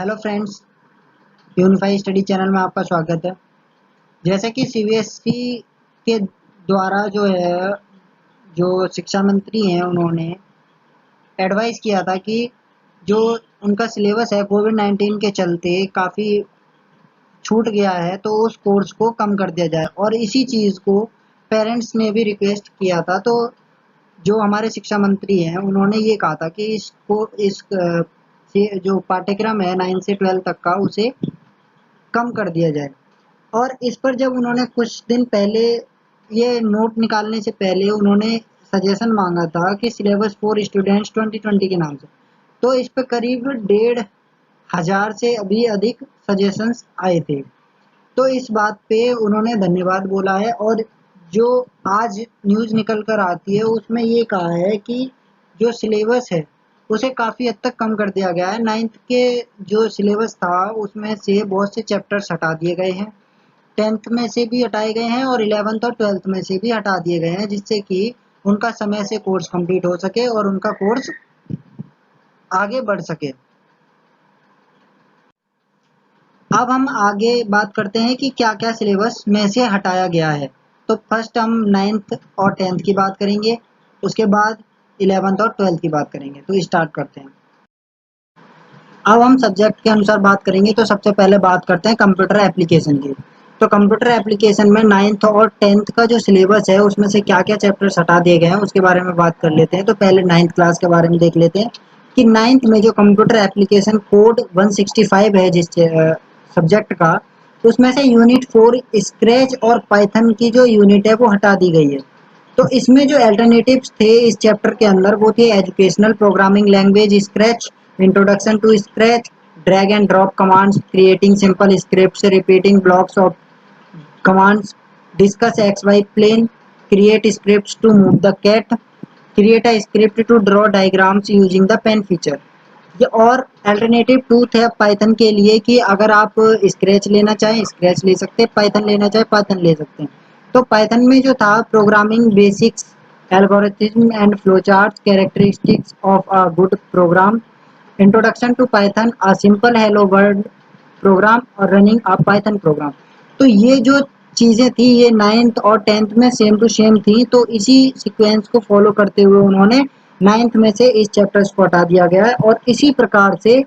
Hello friends, unify study channel में आपका स्वागत है। जैसे कि सीबीएसई के द्वारा जो शिक्षा मंत्री हैं, उन्होंने एडवाइस किया था कि जो उनका सिलेबस है कोविड-19 के चलते काफ़ी छूट गया है, तो उस कोर्स को कम कर दिया जाए। और इसी चीज़ को पेरेंट्स ने भी रिक्वेस्ट किया था। तो जो हमारे शिक्षा मंत्री हैं, उन्होंने ये कहा था कि जो पाठ्यक्रम है 9 से 12 तक का, उसे कम कर दिया जाए। और इस पर जब उन्होंने कुछ दिन पहले ये नोट निकालने से पहले उन्होंने सजेशन मांगा था कि सिलेबस फॉर स्टूडेंट्स 2020 के नाम से, तो इस पर करीब 1,500 से अभी अधिक सजेशंस आए थे। तो इस बात पे उन्होंने धन्यवाद बोला है। और जो आज न्यूज़ निकल कर आती है, उसमें ये कहा है कि जो सिलेबस है उसे काफ़ी हद तक कम कर दिया गया है। 9th के जो सिलेबस था उसमें से बहुत से चैप्टर्स हटा दिए गए हैं, 10th में से भी हटाए गए हैं और 11th और 12th में से भी हटा दिए गए हैं, जिससे कि उनका समय से कोर्स कंप्लीट हो सके और उनका कोर्स आगे बढ़ सके। अब हम आगे बात करते हैं कि क्या क्या सिलेबस में से हटाया गया है। तो फर्स्ट हम 9th और 10th की बात करेंगे, उसके बाद 11th और 12th की बात करेंगे। तो स्टार्ट करते हैं। अब हम सब्जेक्ट के अनुसार बात करेंगे। तो सबसे पहले बात करते हैं कंप्यूटर एप्लीकेशन की। तो कंप्यूटर एप्लीकेशन में 9th और 10th का जो सिलेबस है, उसमें से क्या क्या चैप्टर्स हटा दिए गए हैं उसके बारे में बात कर लेते हैं। तो पहले 9th क्लास के बारे में देख लेते हैं कि 9th में जो कंप्यूटर एप्लीकेशन कोड 165 है जिस सब्जेक्ट का, उसमें से यूनिट 4 स्क्रैच और पाइथन की जो यूनिट है वो हटा दी गई है। तो इसमें जो अल्टरनेटिव्स थे इस चैप्टर के अंदर, वो थे educational programming language Scratch, introduction to Scratch, drag and drop commands, creating simple scripts, repeating blocks of commands, discuss XY plane, create scripts to move the cat, create a script to draw diagrams using the pen feature। ये और alternative 2 थे Python के लिए कि अगर आप scratch लेना चाहें स्क्रैच ले सकते हैं, पाइथन लेना चाहें पाइथन ले सकते हैं। तो पाइथन में जो था programming basics, algorithm and flowchart, characteristics of a good program, introduction to Python, a simple hello world program और रनिंग अ पाइथन प्रोग्राम। तो ये जो चीज़ें थी ये 9th और 10th में सेम टू सेम थी। तो इसी सीक्वेंस को फॉलो करते हुए उन्होंने 9th में से इस चैप्टर्स को हटा दिया गया है। और इसी प्रकार से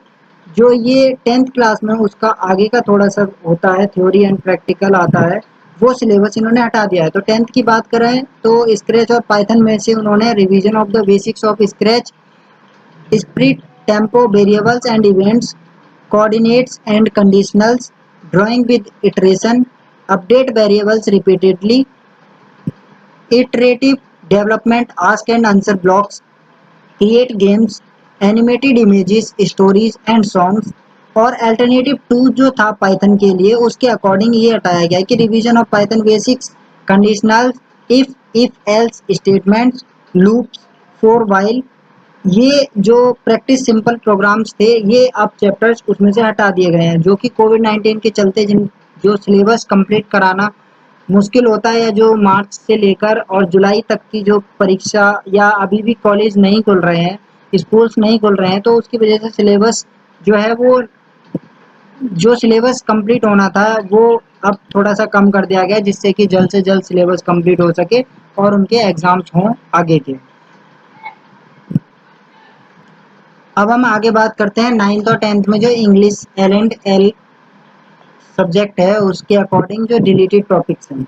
जो ये 10th क्लास में उसका आगे का थोड़ा सा होता है, थ्योरी एंड प्रैक्टिकल आता है, वो सिलेबस इन्होंने हटा दिया है। तो 10th की बात करें तो स्क्रैच और पाइथन में से उन्होंने revision of the basics of scratch, split tempo variables and events, coordinates and conditionals, drawing with iteration, update variables repeatedly, iterative development, ask and answer blocks, create games, animated images, stories and songs। और alternative 2 जो था Python के लिए, उसके according ये हटाया गया कि revision of Python basics, conditional, if else statements, loops, for while. ये जो प्रैक्टिस सिंपल प्रोग्राम्स थे ये अब चैप्टर्स उसमें से हटा दिए गए हैं, जो कि कोविड-19 के चलते जिन जो सिलेबस कंप्लीट कराना मुश्किल होता है, या जो मार्च से लेकर और जुलाई तक की जो परीक्षा, या अभी भी कॉलेज नहीं खुल रहे हैं, स्कूल्स नहीं खुल रहे हैं, तो उसकी वजह से सिलेबस जो है वो जो सिलेबस कंप्लीट होना था वो अब थोड़ा सा कम कर दिया गया, जिससे कि जल्द से जल्द सिलेबस कंप्लीट हो सके और उनके एग्जाम्स हों आगे के। अब हम आगे बात करते हैं 9th और 10th में जो इंग्लिश L&L सब्जेक्ट है उसके अकॉर्डिंग जो डिलीटेड टॉपिक्स हैं।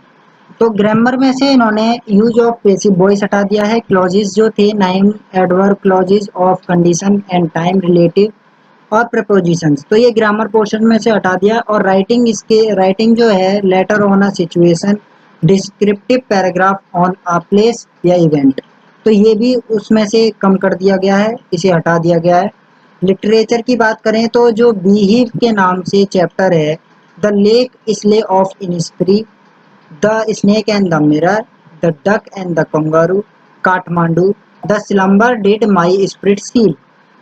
तो ग्रामर में से इन्होंने यूज ऑफ पैसिव वॉइस हटा दिया है। क्लॉजेस जो थे 9 adverb clauses of condition and time relative और प्रपोजिशंस, तो ये ग्रामर पोर्शन में से हटा दिया। और राइटिंग जो है later on a situation, descriptive paragraph on a place या इवेंट, तो ये भी उसमें से कम कर दिया गया है, इसे हटा दिया गया है। लिटरेचर की बात करें तो जो बीहीव के नाम से चैप्टर है, the lake isle of Innisfree, the snake and the mirror, the duck and the kangaroo, Kathmandu, the slumber did my spirit seal,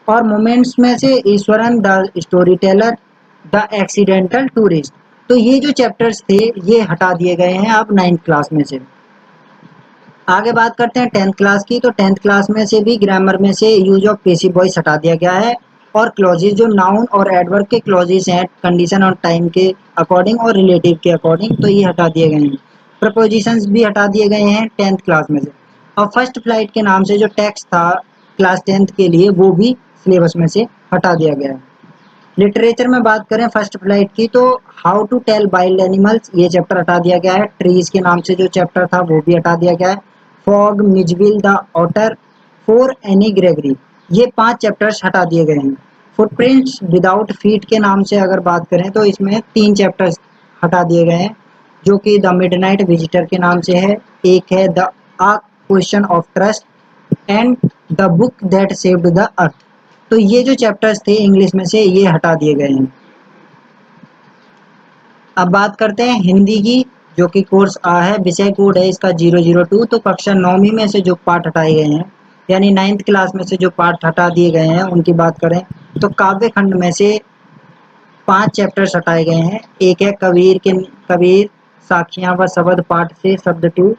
और मोमेंट्स में से Iswaran the story teller, the accidental tourist. तो ये जो चैप्टर्स थे ये हटा दिए गए हैं अब 9th क्लास में से। आगे बात करते हैं 10th क्लास की। तो 10th क्लास में से भी ग्रामर में से यूज ऑफ पैसिव वॉइस हटा दिया गया है और क्लॉजेज जो नाउन और एडवर्ब के क्लॉजेज हैं कंडीशन और टाइम के अकॉर्डिंग और रिलेटिव के अकॉर्डिंग, तो ये हटा दिए गए हैं। प्रपोजिशंस भी हटा दिए गए हैं 10th क्लास में से। और फर्स्ट फ्लाइट के नाम से जो टेक्स्ट था क्लास 10th के लिए वो भी सिलेबस में से हटा दिया गया है। लिटरेचर में बात करें फर्स्ट फ्लाइट की तो how to tell wild animals ये चैप्टर हटा दिया गया है। ट्रीज के नाम से जो चैप्टर था वो भी हटा दिया गया है। Fog, Mijbil the otter, for Anne Gregory, ये 5 चैप्टर्स हटा दिए गए हैं। फुटप्रिंट्स विदाउट फीट के नाम से अगर बात करें तो इसमें 3 चैप्टर्स हटा दिए गए हैं जो कि द मिडनाइट विजिटर के नाम से है, एक है the a question of trust and the book that saved the earth. तो ये जो चैप्टर्स थे इंग्लिश में से ये हटा दिए गए हैं। अब बात करते हैं हिंदी की, जो कि कोर्स आ है, विषय कोड है इसका 002। तो कक्षा 9वीं में से जो पाठ हटाए गए हैं यानी 9th क्लास में से जो पाठ हटा दिए गए हैं उनकी बात करें तो काव्य खंड में से 5 चैप्टर्स हटाए गए हैं। एक है कबीर साखियां व शब्द पाठ से शब्द 2,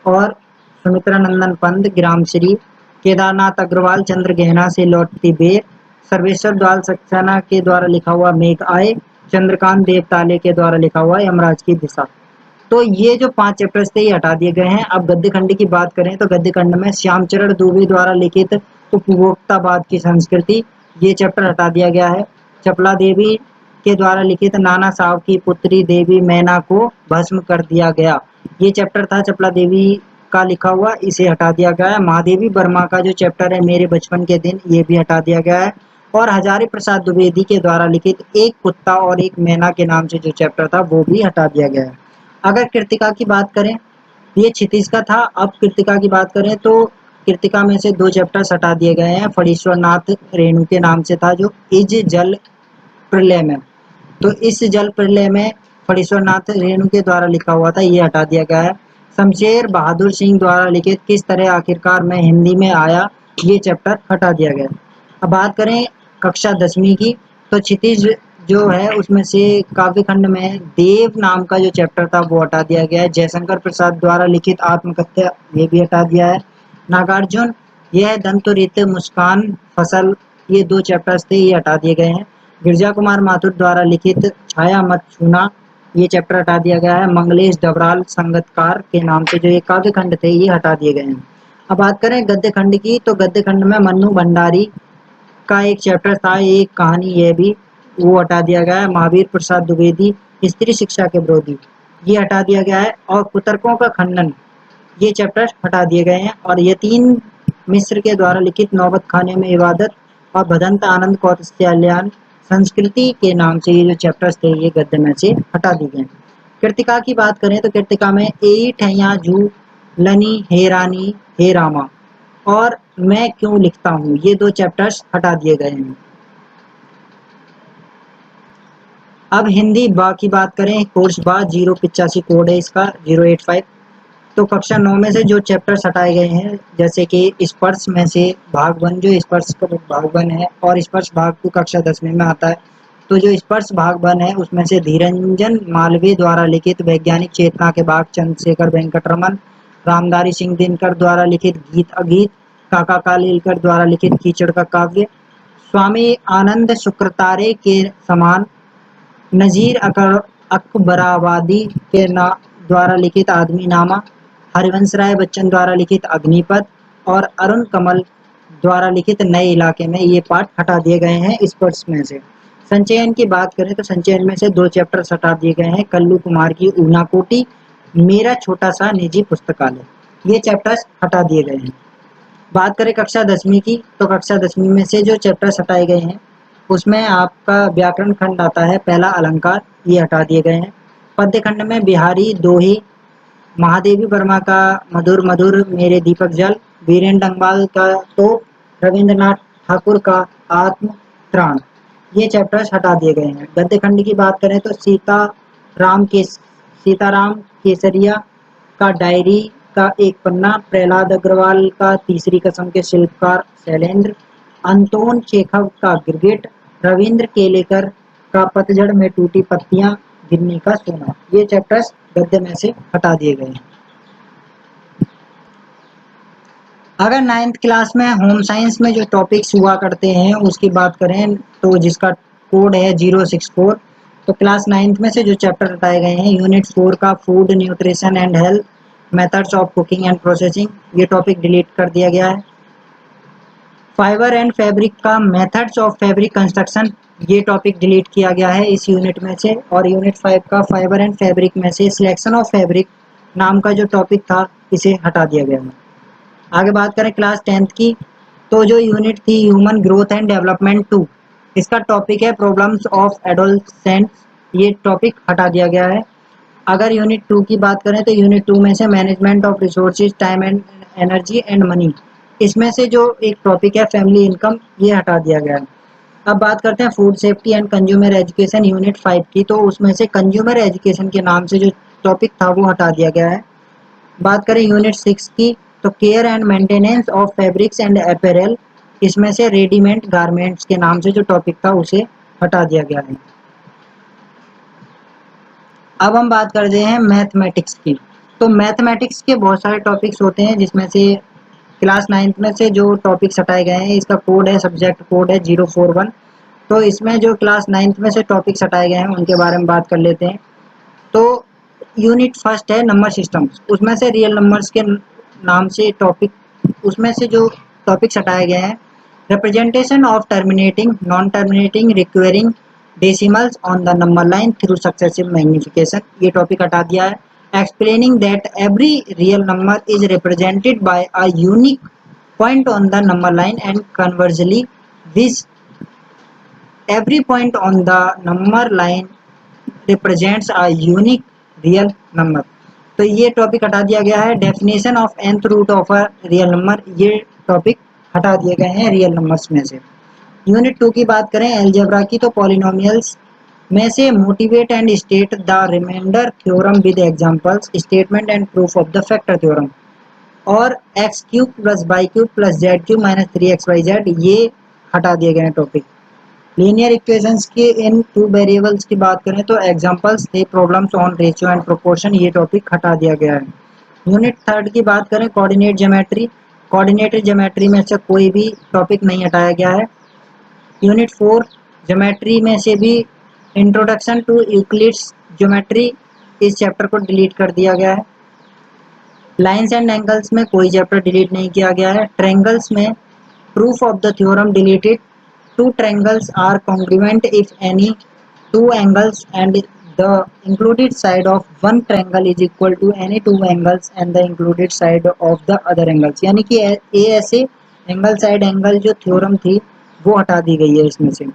और सुमित्रा नंदन पंत ग्रामश्री, केदारनाथ अग्रवाल चंद्र गहना से लौटती बेर, सर्वेश्वर द्वाल सक्सेना के द्वारा लिखा हुआ मेघ आए, चंद्रकांत देवताले के द्वारा लिखा हुआ यमराज की दिशा। तो ये जो 5 चैप्टर्स थे ये हटा दिए गए हैं। अब गद्य खंड की बात करें तो गद्य खंड में श्यामचरण दुबे द्वारा लिखित उपभोक्तावाद की संस्कृति, ये चैप्टर हटा दिया गया है। चपला देवी के द्वारा लिखित नाना साहब की पुत्री देवी मैना को भस्म कर दिया गया, ये चैप्टर था चपला देवी का लिखा हुआ, इसे हटा दिया गया है। महादेवी वर्मा का जो चैप्टर है मेरे बचपन के दिन, ये भी हटा दिया गया है। और हजारी प्रसाद द्विवेदी के द्वारा लिखित एक कुत्ता और एक मैना के नाम से जो चैप्टर था वो भी हटा दिया गया है। अगर कृतिका की बात करें, ये क्षितिज का था। अब कृतिका की बात करें तो कृतिका में से 2 चैप्टर्स हटा दिए गए हैं। फणीश्वर नाथ रेणु के नाम से था जो इज जल प्रलय में, तो इस जल प्रलय में फणीश्वर नाथ रेणु के द्वारा लिखा हुआ था, ये हटा दिया गया है। शमशेर बहादुर सिंह द्वारा लिखित किस तरह आखिरकार मैं हिंदी में आया, ये चैप्टर हटा दिया गया। अब बात करें कक्षा 10वीं की तो क्षितिज जो है उसमें से काव्य खंड में देव नाम का जो चैप्टर था वो हटा दिया गया है। जयशंकर प्रसाद द्वारा लिखित आत्मकथ्य ये भी हटा दिया है। नागार्जुन यह दंतुरित मुस्कान फसल, ये 2 चैप्टर्स थे ये हटा दिए गए हैं। गिरजा कुमार माथुर द्वारा लिखित छाया मत छूना, ये चैप्टर हटा दिया गया है। मंगलेश डबराल संगतकार के नाम से जो ये काव्य खंड थे ये हटा दिए गए हैं। अब बात करें गद्य खंड की तो गद्य खंड में मन्नू भंडारी का एक चैप्टर था एक कहानी, ये भी वो हटा दिया गया है। महावीर प्रसाद द्विवेदी स्त्री शिक्षा के विरोधी, ये हटा दिया गया है। और कुतर्कों का खंडन, ये चैप्टर हटा दिए गए हैं। और यतीन मिश्र के द्वारा लिखित नौबत खाने में इबादत और भदंत आनंद कौशल्यान संस्कृति के नाम से ये जो चैप्टर्स थे ये गद्य में से हटा दिए गए। कृतिका की बात करें तो कृतिका में ए ठैया जू लनी हे रानी हे रामा और मैं क्यों लिखता हूँ, ये 2 चैप्टर्स हटा दिए गए हैं। अब हिंदी बा की बात करें, कोर्स बा 085 कोड है इसका 085। तो कक्षा 9 में से जो चैप्टर्स हटाए गए हैं जैसे कि स्पर्श में से भाग 1, जो स्पर्श का भाग 1 है और स्पर्श भाग 2 कक्षा 10वीं में आता है। तो जो स्पर्श भाग 1 है उसमें से धीरंजन मालवीय द्वारा लिखित वैज्ञानिक चेतना के बाग, चंद्रशेखर वेंकटरमन, रामधारी सिंह दिनकर द्वारा लिखित गीत अगीत, काका कालेलकर द्वारा लिखित कीचड़ का काव्य, स्वामी आनंद शुक्रतारे के समान, नजीर अकबराबादी के द्वारा लिखित आदमी नामा, हरिवंश राय बच्चन द्वारा लिखित अग्निपथ और अरुण कमल द्वारा लिखित नए इलाके में, ये पाठ हटा दिए गए हैं स्पर्श में से। संचयन की बात करें तो संचयन में से 2 चैप्टर हटा दिए गए हैं। कल्लू कुमार की ऊना कोटी, मेरा छोटा सा निजी पुस्तकालय, ये चैप्टर्स हटा दिए गए हैं। बात करें कक्षा 10वीं की तो कक्षा 10वीं में से जो चैप्टर्स हटाए गए हैं उसमें आपका व्याकरण खंड आता है पहला अलंकार, ये हटा दिए गए हैं। पद्य खंड में बिहारी दोहे, महादेवी वर्मा का मधुर मधुर मेरे दीपक जल, वीरेंद्र डंगवाल का तो, रविंद्रनाथ ठाकुर का आत्म त्राण, ये चैप्टर्स हटा दिए गए हैं। गद्य खंड की बात करें तो सीताराम केसरिया का डायरी का एक पन्ना, प्रहलाद अग्रवाल का तीसरी कसम के शिल्पकार शैलेंद्र, अंतोन चेखव का गिरगिट, रविंद्र केलेकर का पतझड़ में टूटी पत्तियां गिरने का सोना, ये चैप्टर्स गद्य में से हटा दिए गए हैं। अगर नाइन्थ क्लास में होम साइंस में जो टॉपिक्स हुआ करते हैं उसकी बात करें तो जिसका कोड है 064, तो क्लास नाइन्थ में से जो चैप्टर बताए गए हैं यूनिट 4 का food nutrition and health methods of cooking and processing, ये टॉपिक डिलीट कर दिया गया है। फाइबर एंड फैब्रिक का मेथड्स ऑफ फैब्रिक कंस्ट्रक्शन, ये टॉपिक डिलीट किया गया है इस यूनिट में से। और यूनिट 5 का फाइबर एंड फैब्रिक में से सिलेक्शन ऑफ फैब्रिक नाम का जो टॉपिक था इसे हटा दिया गया है। आगे बात करें क्लास 10th की, तो जो यूनिट थी ह्यूमन ग्रोथ एंड डेवलपमेंट 2, इसका टॉपिक है प्रॉब्लम्स ऑफ एडोलसेंट्स, ये टॉपिक हटा दिया गया है। अगर यूनिट 2 की बात करें तो यूनिट 2 में से management of resources time and energy and money, इसमें से जो एक टॉपिक है फैमिली इनकम, ये हटा दिया गया है। अब बात करते हैं food safety and consumer education unit 5 की, तो उसमें से कंज्यूमर एजुकेशन के नाम से जो टॉपिक था वो हटा दिया गया है। बात करें यूनिट 6 की, तो care and maintenance of fabrics and apparel, इसमें से रेडीमेड गारमेंट्स के नाम से जो टॉपिक था उसे हटा दिया गया है। अब हम बात करते हैं मैथमेटिक्स की, तो मैथमेटिक्स के बहुत सारे टॉपिक्स होते हैं जिसमें से क्लास 9th में से जो टॉपिक्स हटाए गए हैं इसका कोड है, सब्जेक्ट कोड है 041। तो इसमें जो क्लास 9th में से टॉपिक्स हटाए गए हैं उनके बारे में बात कर लेते हैं। तो यूनिट फर्स्ट है नंबर सिस्टम्स, उसमें से रियल नंबर्स के नाम से टॉपिक, उसमें से जो टॉपिक्स हटाए गए हैं representation of terminating non terminating recurring decimals on the number line through successive magnification, ये टॉपिक हटा दिया है। Explaining that every real number is represented by a unique point on the number line and conversely which every point on the number line represents a unique real number, तो ये topic हटा दिया गया है। Definition of nth root of a real number, ये topic हटा दिए गए हैं रियल नंबर्स में से। यूनिट 2 की बात करें एलजेब्रा की, तो पॉलिनोमियल्स में से motivate and state the remainder theorem with examples statement and proof of the factor theorem, और x cube plus y cube plus z cube minus 3xyz, ये हटा दिए गए हैं टॉपिक। लीनियर इक्वेशंस की इन टू वेरिएबल्स की बात करें तो एग्जांपल्स थे problems on ratio and proportion, ये टॉपिक हटा दिया गया है। यूनिट 3 की बात करें कोऑर्डिनेट ज्योमेट्री, कोऑर्डिनेटेड ज्योमेट्री में से कोई भी टॉपिक नहीं हटाया गया है। यूनिट 4 ज्योमेट्री में से भी इंट्रोडक्शन टू यूक्लिड्स ज्योमेट्री, इस चैप्टर को डिलीट कर दिया गया है। लाइंस एंड एंगल्स में कोई चैप्टर डिलीट नहीं किया गया है। ट्रायंगल्स में proof of the theorem deleted, two triangles are congruent if any two angles and the included side of one triangle is equal to any two angles and the included side of the other angles, यानी कि ए ऐसे angle side angle जो theorem थी वो हटा दी गई है इसमें से।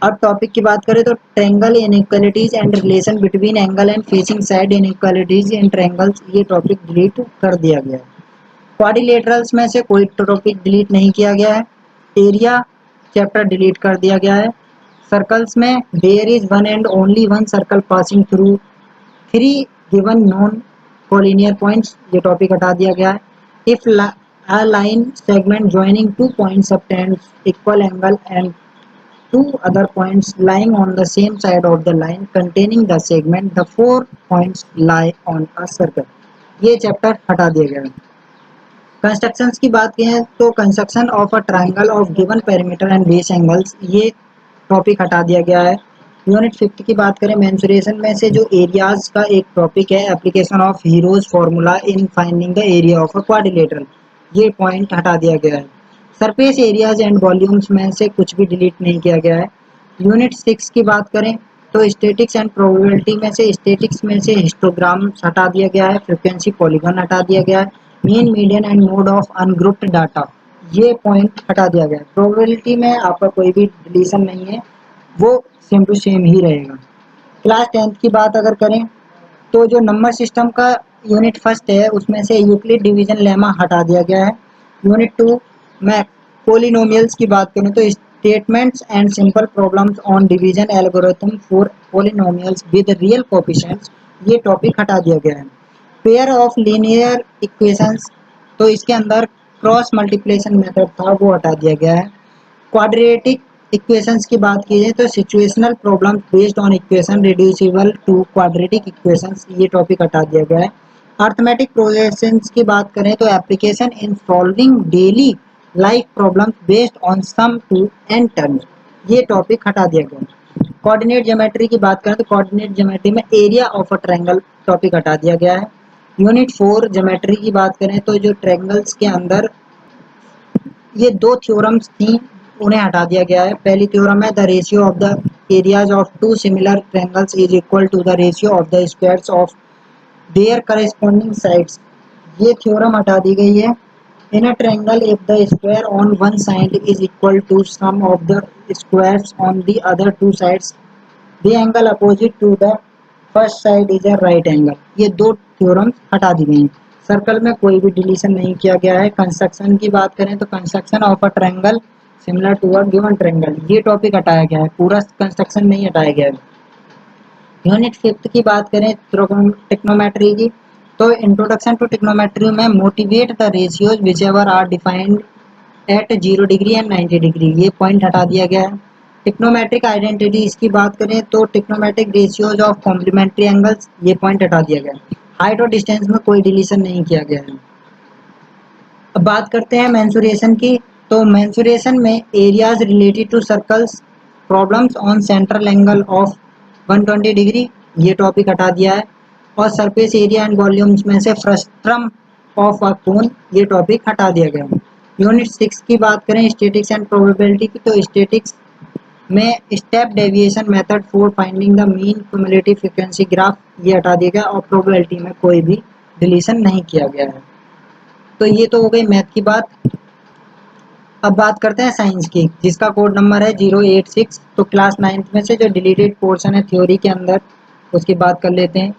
अब टॉपिक की बात करें तो triangle inequalities and relation between angle and facing side inequalities in triangles, ये टॉपिक डिलीट कर दिया गया है। क्वाड्रिलेटरल्स में से कोई टॉपिक डिलीट नहीं किया गया है। एरिया चैप्टर डिलीट कर दिया गया है। सर्कल्स में there is one and only one circle passing through three given non collinear points, ये टॉपिक हटा दिया गया है। If a line segment joining two points subtends equal angle and two other points lying on the same side of the line containing the segment, the four points lie on a circle, ये chapter हटा दिया गया है। Constructions की बात करें तो construction of a triangle of given perimeter and base angles, ये टॉपिक हटा दिया गया है। यूनिट 5 की बात करें मेंसुरेशन में से जो एरियाज का एक टॉपिक है application of heroes formula in finding the area of a quadrilateral, ये पॉइंट हटा दिया गया है। सरफेस एरियाज एंड वॉल्यूम्स में से कुछ भी डिलीट नहीं किया गया है। यूनिट 6 की बात करें तो स्टैटिक्स एंड प्रोबेबिलिटी में से स्टैटिक्स में से हिस्टोग्राम हटा दिया गया है, फ्रीक्वेंसी पॉलीगन हटा दिया गया है, mean median and mode of ungrouped data, ये पॉइंट हटा दिया गया है। प्रोबेबिलिटी में आपका कोई भी डिलीशन नहीं है, वो सेम टू सेम ही रहेगा। क्लास 10th की बात अगर करें तो जो नंबर सिस्टम का यूनिट फर्स्ट है उसमें से यूक्लिड डिवीजन लेमा हटा दिया गया है। यूनिट 2 में पोलिनोमियल्स की बात करें तो statements and simple problems on division algorithm for polynomials with real coefficients, ये टॉपिक हटा दिया गया है। पेयर ऑफ लीनियर इक्वेशंस, तो इसके अंदर क्रॉस मल्टीप्लिकेशन मेथड था वो हटा दिया गया है। क्वाड्रेटिक इक्वेशंस की बात की जाए तो situational problem based on equation reducible to quadratic equations, ये टॉपिक हटा दिया गया है। अर्थमेटिक प्रोजेक्शंस की बात करें तो application in solving daily life problems based on sum to n terms, ये टॉपिक हटा दिया गया। कोऑर्डिनेट ज्योमेट्री की बात करें तो कोऑर्डिनेट ज्योमेट्री में area of a triangle topic हटा दिया गया है। यूनिट 4 ज्योमेट्री की बात करें तो जो ट्रायंगल्स के अंदर ये दो थ्योरम्स थी, उन्हें हटा दिया गया है। पहली थ्योरम है the ratio of the areas of two similar triangles is equal to the ratio of the squares of their corresponding sides, ये थ्योरम हटा दी गई है। In a triangle if the square on one side is equal to sum of the squares on the other two sides, the angle opposite to the first side is a right angle, ये दो theorem हटा दी गई हैं। Circle में कोई भी deletion नहीं किया गया है। कंस्ट्रक्शन की बात करें तो construction of a triangle similar to a given triangle, ये टॉपिक हटाया गया है, पूरा कंस्ट्रक्शन नहीं हटाया गया है। यूनिट 5 की बात करें ट्रिग्नोमेट्री की, तो इंट्रोडक्शन टू ट्रिग्नोमेट्री में motivate the ratios which ever are defined at 0 degree and 90 degree, ये पॉइंट हटा दिया गया है। टिक्नोमेट्रिक आइडेंटिटी इसकी बात करें तो trigonometric ratios of complementary angles, ये पॉइंट हटा दिया गया है। हाइट और डिस्टेंस में कोई डिलीशन नहीं किया गया है। अब बात करते हैं मेंसुरेशन की, तो मेंसुरेशन में areas related to circles problems on central angle of 120 degree, ये टॉपिक हटा दिया है। और सरफेस एरिया एंड वॉल्यूम्स में से फ्रस्ट्रम ऑफ अ कोन, ये टॉपिक हटा दिया गया है। यूनिट 6 की बात करें स्टैटिक्स एंड प्रोबेबिलिटी की, तो स्टैटिक्स में step deviation method for finding the mean cumulative frequency graph, ये हटा दिया गया। और प्रोबेबिलिटी में कोई भी डिलीशन नहीं किया गया है। तो ये तो हो गई मैथ की बात। अब बात करते हैं साइंस की, जिसका कोड नंबर है 086। तो क्लास 9th में से जो डिलीटेड पोर्शन है थ्योरी के अंदर, उसकी बात कर लेते हैं।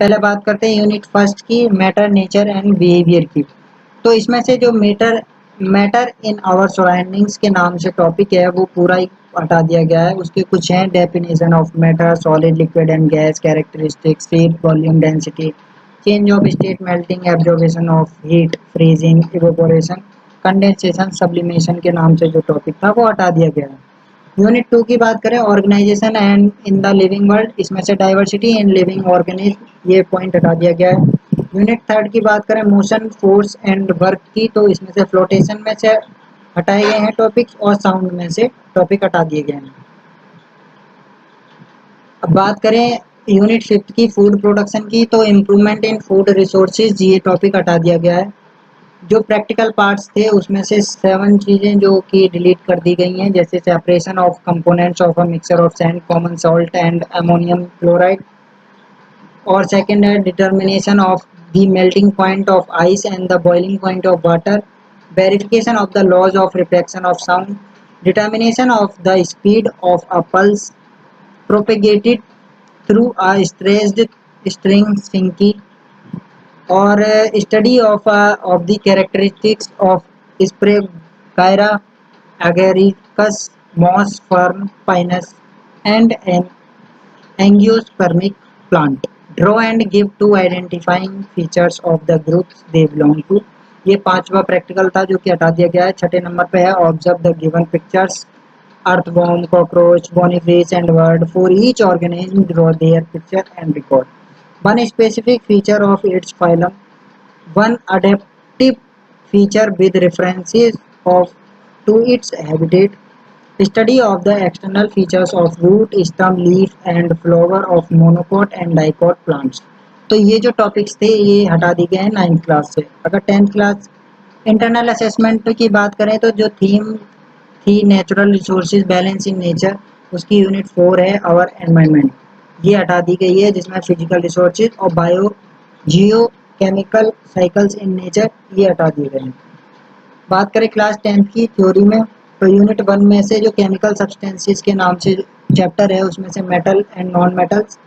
पहले बात करते हैं यूनिट 1 की, मैटर नेचर एंड बिहेवियर की। तो इसमें से जो मैटर इन आवर सराउंडिंग्स के नाम से टॉपिक है वो पूरा ही हटा दिया गया है। उसके कुछ हैं definition of matter, solid, liquid and gas, characteristics, shape, volume, density, change of state, melting, absorption of heat, freezing, evaporation, condensation, sublimation के नाम से जो टॉपिक था वो हटा दिया गया है। यूनिट 2 की बात करें organisation and in the living world, इसमें से डाइवर्सिटी इन लिविंग ऑर्गेनिज्म, ये पॉइंट हटा दिया गया है। यूनिट 3 की बात करें मोशन, फोर्स एंड वर्क की, तो इसमें से फ्लोटेशन में से हटाए गए हैं टॉपिक्स और साउंड में से टॉपिक हटा दिए गए हैं। अब बात करें यूनिट 5 की फूड प्रोडक्शन की, तो इम्प्रूवमेंट इन फूड रिसोर्सेज, ये टॉपिक हटा दिया गया है। जो प्रैक्टिकल पार्ट्स थे उसमें से 7 चीज़ें जो कि डिलीट कर दी गई हैं, जैसे separation of components of a mixture of sand, common salt and ammonium chloride. और सेकंड है determination of the melting point of ice and the boiling point of water, verification of the laws of reflection of sound, determination of the speed of a pulse propagated through a stretched string slinky, और study of the characteristics of spirogyra agaricus moss fern pinus and an angiospermic plant, draw and give two identifying features of the groups they belong to, ये पांचवा practical था जो कि हटा दिया गया है। छठे नंबर पे है observe the given pictures, earthworm, cockroach, boniface and bird. For each organism, draw their picture and record one specific feature of its phylum, one adaptive feature with references of to its habitat, study of the external features of root, stem, leaf and flower of monocot and dicot plants। तो ये जो topics थे ये हटा दिए गए हैं 9th class से। अगर 10th क्लास इंटरनल असेसमेंट की बात करें तो जो थीम थी natural resources balance in nature, उसकी यूनिट 4 है आवर एनवायरनमेंट, ये हटा दी गई है, जिसमें फिजिकल रिसोर्सेज और bio Jio chemical cycles in nature ये हटा दिए गए हैं। बात करें क्लास 10th की थ्योरी में, तो यूनिट 1 में से जो केमिकल सब्सटेंसेस के नाम से चैप्टर है उसमें से metal and non metals,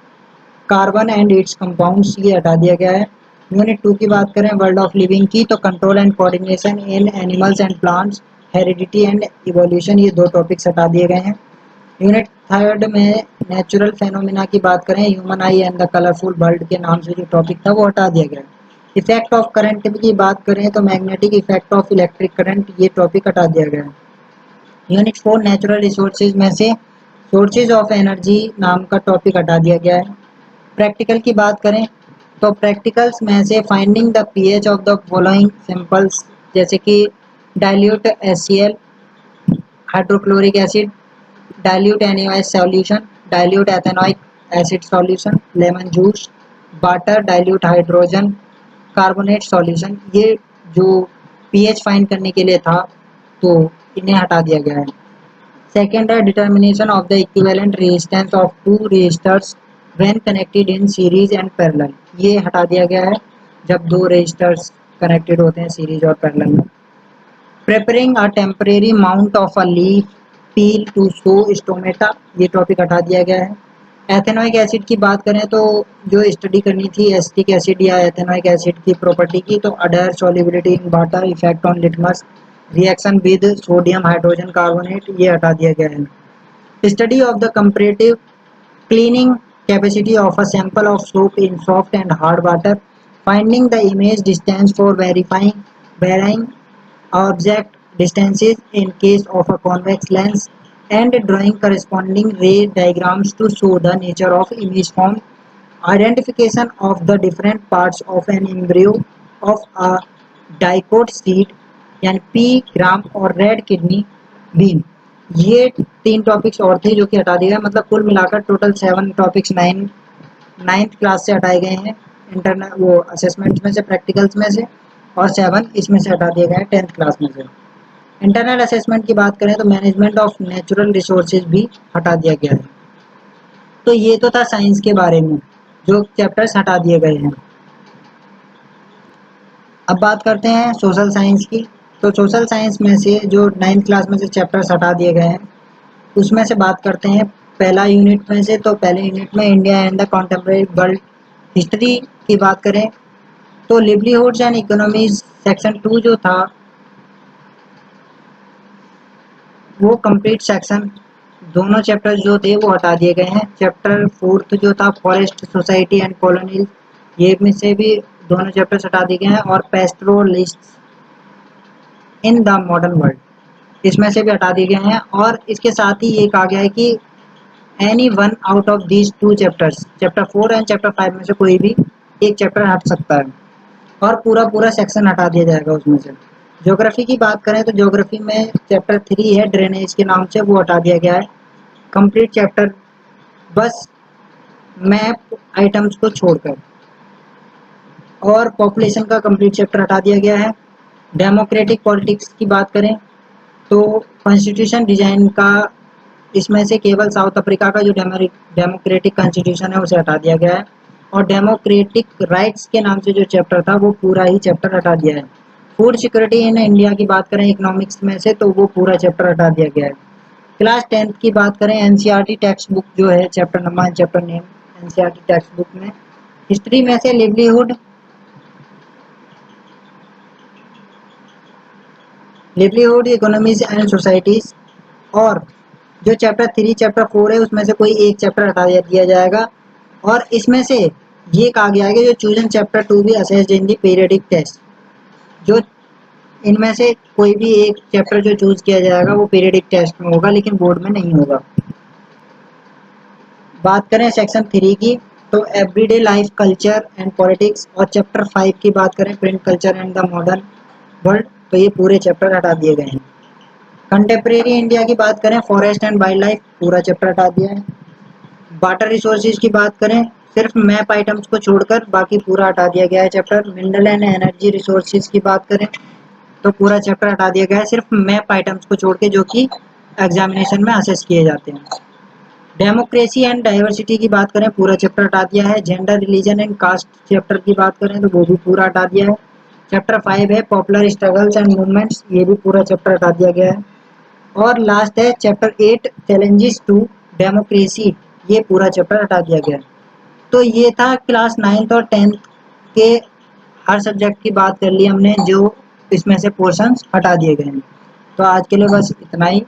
carbon and it's compounds, ये हटा दिया गया है। यूनिट 2 की बात करें वर्ल्ड ऑफ लिविंग की, तो control and coordination in animals and plants, heredity and evolution, ये दो टॉपिक्स हटा दिए गए हैं। यूनिट 3 में नेचुरल फेनोमेना की बात करें human I and the colourful world के नाम से जो टॉपिक था वो हटा दिया गया। इफेक्ट ऑफ करंट की बात करें तो magnetic effect of electric current, ये टॉपिक हटा दिया गया। यूनिट 4 नेचुरल रिसोर्सेज में से सोर्सेज ऑफ एनर्जी नाम का टॉपिक हटा दिया गया है। प्रैक्टिकल की बात करें तो प्रैक्टिकल्स में से finding the pH of the following symbols, जैसे कि dilute HCl, hydrochloric acid, dilute NaOH solution, dilute ethanoic acid solution, lemon juice, water, dilute hydrogen carbonate solution. ये जो पीएच फाइंड करने के लिए था, तो इन्हें हटा दिया गया है। सेकेंड है determination of the equivalent resistance of two resistors when connected in series and parallel. ये हटा दिया गया है जब दो रेजिस्टर्स कनेक्टेड होते हैं सीरीज और पैरेलल में। Preparing a temporary mount of a leaf peel to show stomata, ये टॉपिक हटा दिया गया है। एथेनोइक एसिड की बात करें तो जो स्टडी करनी थी एसिटिक एसिड या एथेनोइक एसिड की प्रॉपर्टी की, तो odour solubility in water, effect on litmus, reaction with sodium hydrogen carbonate, ये हटा दिया गया है। Study of the comparative cleaning capacity of a sample of soap in soft and hard water, finding the image distance for verifying varying object distances in case of a convex lens, and drawing corresponding ray diagrams to show the nature of image formed, identification of the different parts of an embryo of a dicot seed यानी P ग्राम और red kidney bean. ये 3 topics और थे जो कि हटा दिए गए, मतलब कुल मिलाकर टोटल 7 टॉपिक्स नाइन्थ क्लास से हटाए गए हैं, इंटरनल वो असेसमेंट में से, प्रैक्टिकल्स में से, और 7 इसमें से हटा दिए गए हैं 10th क्लास में से। इंटरनल असेसमेंट की बात करें तो मैनेजमेंट ऑफ नेचुरल रिसोर्सेज भी हटा दिया गया है। तो ये तो था साइंस के बारे में जो चैप्टर्स हटा दिए गए हैं। अब बात करते हैं सोशल साइंस की। तो सोशल साइंस में से जो 9th क्लास में से चैप्टर्स हटा दिए गए हैं, उसमें से बात करते हैं पहला यूनिट में से। तो पहले यूनिट में India and the contemporary world history की बात करें तो लिवलीहुड्स एंड इकोनॉमीज सेक्शन 2 जो था वो कंप्लीट सेक्शन, दोनों चैप्टर्स जो थे वो हटा दिए गए हैं। चैप्टर 4 जो था फॉरेस्ट सोसाइटी एंड कॉलोनी, ये में से भी दोनों चैप्टर्स हटा दिए गए हैं। और पैस्टोरलिस्ट इन द मॉडर्न वर्ल्ड, इसमें से भी हटा दिए गए हैं। और इसके साथ ही ये कहा गया है कि any one out of these 2 chapters, chapter 4 and chapter 5 में से कोई भी एक चैप्टर हट सकता है और पूरा पूरा सेक्शन हटा दिया जाएगा उसमें से। ज्योग्राफी की बात करें तो ज्योग्राफी में चैप्टर 3 है ड्रेनेज के नाम से, वो हटा दिया गया है कंप्लीट चैप्टर, बस मैप आइटम्स को छोड़कर। और पॉपुलेशन का कंप्लीट चैप्टर हटा दिया गया है। डेमोक्रेटिक पॉलिटिक्स की बात करें तो कॉन्स्टिट्यूशन डिजाइन का, इसमें से केवल साउथ अफ्रीका का जो डेमोक्रेटिक कॉन्स्टिट्यूशन है उसे हटा दिया गया है। और डेमोक्रेटिक राइट्स के नाम से जो चैप्टर था वो पूरा ही चैप्टर हटा दिया है। फूड सिक्योरिटी इन इंडिया की बात करें इकोनॉमिक्स में से, तो वो पूरा चैप्टर हटा दिया गया है। क्लास 10th की बात करें एनसीईआरटी टेक्स्ट बुक जो है, chapter number chapter name NCERT text book में हिस्ट्री में से लिवलीहुड इकोनॉमीज एंड सोसाइटीज, और जो चैप्टर 3 चैप्टर 4 है उसमें से कोई एक चैप्टर हटा दिया जाएगा। और इसमें से ये कहा गया है कि जो चूजन चैप्टर 2 भी assessed in the periodic test, जो इनमें से कोई भी एक चैप्टर जो चूज किया जाएगा वो पीरियडिक टेस्ट में होगा लेकिन बोर्ड में नहीं होगा। बात करें सेक्शन 3 की तो everyday life culture and politics, और चैप्टर 5 की बात करें print culture and the modern world, तो ये पूरे चैप्टर हटा दिए गए हैं। कंटेम्प्रेरी इंडिया की बात करें फॉरेस्ट एंड वाइल्ड लाइफ, पूरा चैप्टर हटा दिया है। वाटर रिसोर्सेज की बात करें सिर्फ मैप आइटम्स को छोड़कर बाकी पूरा हटा दिया गया है chapter. Mineral and energy resources की बात करें तो पूरा चैप्टर हटा दिया गया है सिर्फ मैप आइटम्स को छोड़ के, जो कि एग्जामिनेशन में असेस किए जाते हैं। डेमोक्रेसी एंड डाइवर्सिटी की बात करें पूरा चैप्टर हटा दिया है। Gender religion and caste chapter की बात करें तो वो भी पूरा हटा दिया है। चैप्टर 5 है पॉपुलर स्ट्रगल्स एंड मूवमेंट्स, ये भी पूरा चैप्टर हटा दिया गया है। और लास्ट है चैप्टर 8 चैलेंजेस टू डेमोक्रेसी, ये पूरा चैप्टर हटा दिया गया है। तो ये था क्लास 9th और 10th के हर सब्जेक्ट की बात कर ली हमने, जो इसमें से पोर्शंस हटा दिए गए हैं। तो आज के लिए बस इतना ही।